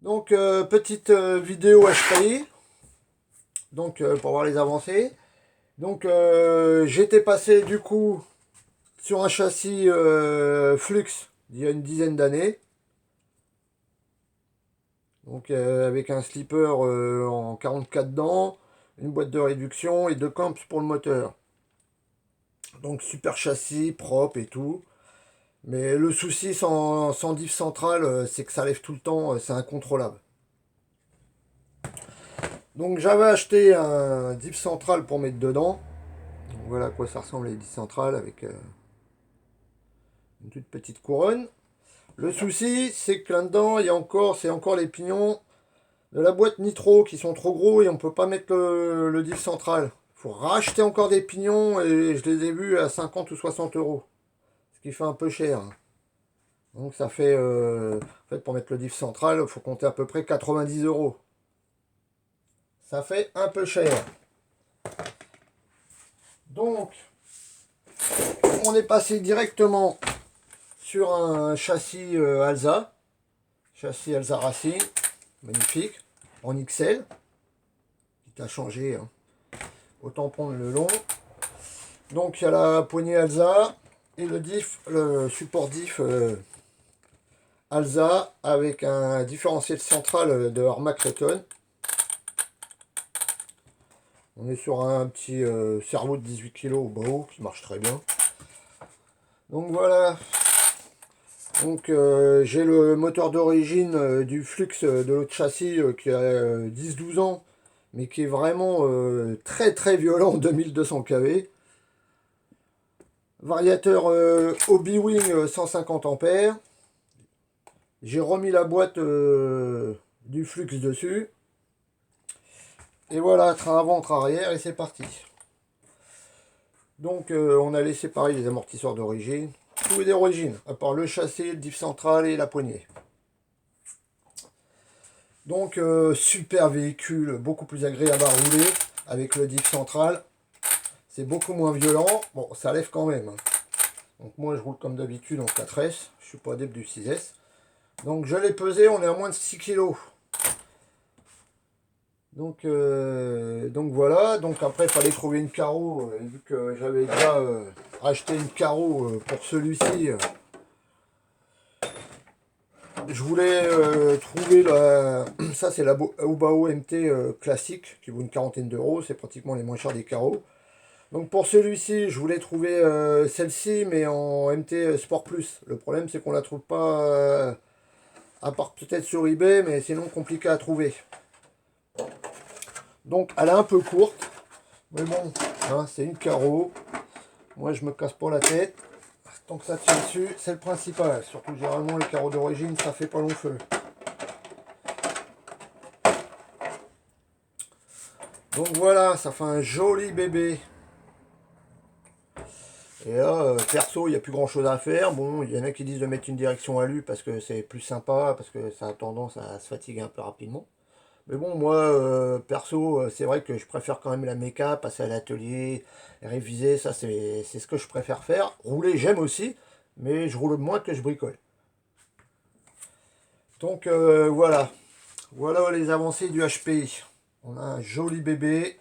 Donc petite vidéo HPI, donc pour voir les avancées. Donc j'étais passé du coup sur un châssis Flux il y a une dizaine d'années. Donc avec un slipper en 44 dents, une boîte de réduction et deux clamps pour le moteur. Donc super châssis, propre et tout. Mais le souci sans diff centrale, c'est que ça lève tout le temps, c'est incontrôlable. Donc j'avais acheté un diff central pour mettre dedans. Donc, voilà à quoi ça ressemble les diff centrales avec une toute petite couronne. Le souci, c'est que là-dedans, c'est encore les pignons de la boîte nitro qui sont trop gros et on peut pas mettre le diff central. Il faut racheter encore des pignons et je les ai vus à 50 ou 60 euros. Ce qui fait un peu cher. Donc ça fait, en fait, pour mettre le diff central, il faut compter à peu près 90 euros. Ça fait un peu cher. Donc, on est passé directement sur un châssis Alsa. Châssis Alsa Racing. Magnifique. En XL. Qui a changé. Hein. Autant prendre le long. Donc, il y a la poignée Alsa. Et le support diff Alsa. Avec un différentiel central de Armac Reton. On est sur un petit cerveau de 18 kg au bas qui marche très bien. Donc voilà. Donc j'ai le moteur d'origine du Flux de l'autre châssis qui a 10-12 ans, mais qui est vraiment très très violent, 2200 kV. Variateur Hobby-Wing 150 ampères. J'ai remis la boîte du Flux dessus. Et voilà, train avant, train arrière, et c'est parti. Donc on a laissé pareil les amortisseurs d'origine. Tout est d'origine, à part le châssis, le diff central et la poignée. Donc super véhicule, beaucoup plus agréable à rouler avec le diff central. C'est beaucoup moins violent. Bon, ça lève quand même. Hein. Donc moi je roule comme d'habitude en 4S. Je suis pas adepte du 6S. Donc je l'ai pesé, on est à moins de 6 kg. Donc voilà. Donc après il fallait trouver une carreau. Vu que j'avais déjà acheté une carreau pour celui-ci. Je voulais trouver la... Ça c'est la Aubao MT classique qui vaut une quarantaine d'euros. C'est pratiquement les moins chers des carreaux. Donc pour celui-ci, je voulais trouver celle-ci mais en MT Sport Plus. Le problème c'est qu'on la trouve pas à part peut-être sur eBay, mais sinon compliqué à trouver. Donc elle est un peu courte. Mais bon, hein, c'est une carreau. Moi je me casse pas la tête. Tant que ça tient dessus, c'est le principal. Surtout généralement les carreaux d'origine, ça fait pas long feu. Donc voilà, ça fait un joli bébé. Et là, perso, il n'y a plus grand chose à faire. Bon, il y en a qui disent de mettre une direction alu parce que c'est plus sympa, parce que ça a tendance à se fatiguer un peu rapidement. Mais bon, moi, perso, c'est vrai que je préfère quand même la méca, passer à l'atelier, réviser, ça c'est ce que je préfère faire. Rouler, j'aime aussi, mais je roule moins que je bricole. Donc voilà. Voilà les avancées du HPI. On a un joli bébé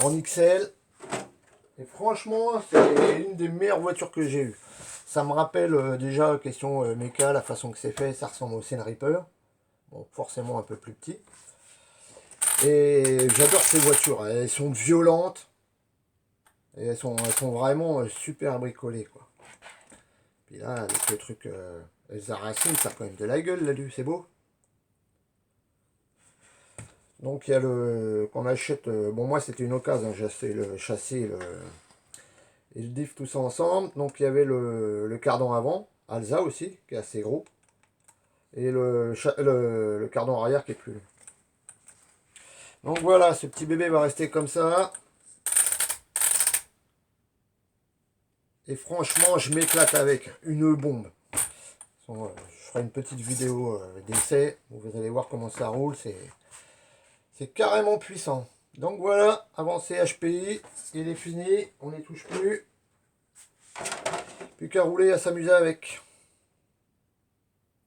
en XL. Et franchement, c'est une des meilleures voitures que j'ai eues. Ça me rappelle déjà, question méca, la façon que c'est fait, ça ressemble au Sen Reaper. Bon, forcément un peu plus petit. Et j'adore ces voitures. Elles sont violentes. Et elles sont vraiment super bricolées, quoi. Puis là, avec le truc Elsa Racing, ça a quand même de la gueule là-dessus, c'est beau. Donc il y a le... qu'on achète... bon, moi c'était une occasion, j'ai acheté le châssis et le diff tout ça ensemble. Donc il y avait le cardan avant, Alsa aussi, qui est assez gros. Et le cardan arrière qui est plus... Donc voilà, ce petit bébé va rester comme ça. Et franchement, je m'éclate avec une bombe. Je ferai une petite vidéo d'essai où vous allez voir comment ça roule. C'est carrément puissant. Donc voilà, avancé HPI, il est fini, on n'y touche plus. Plus qu'à rouler, à s'amuser avec.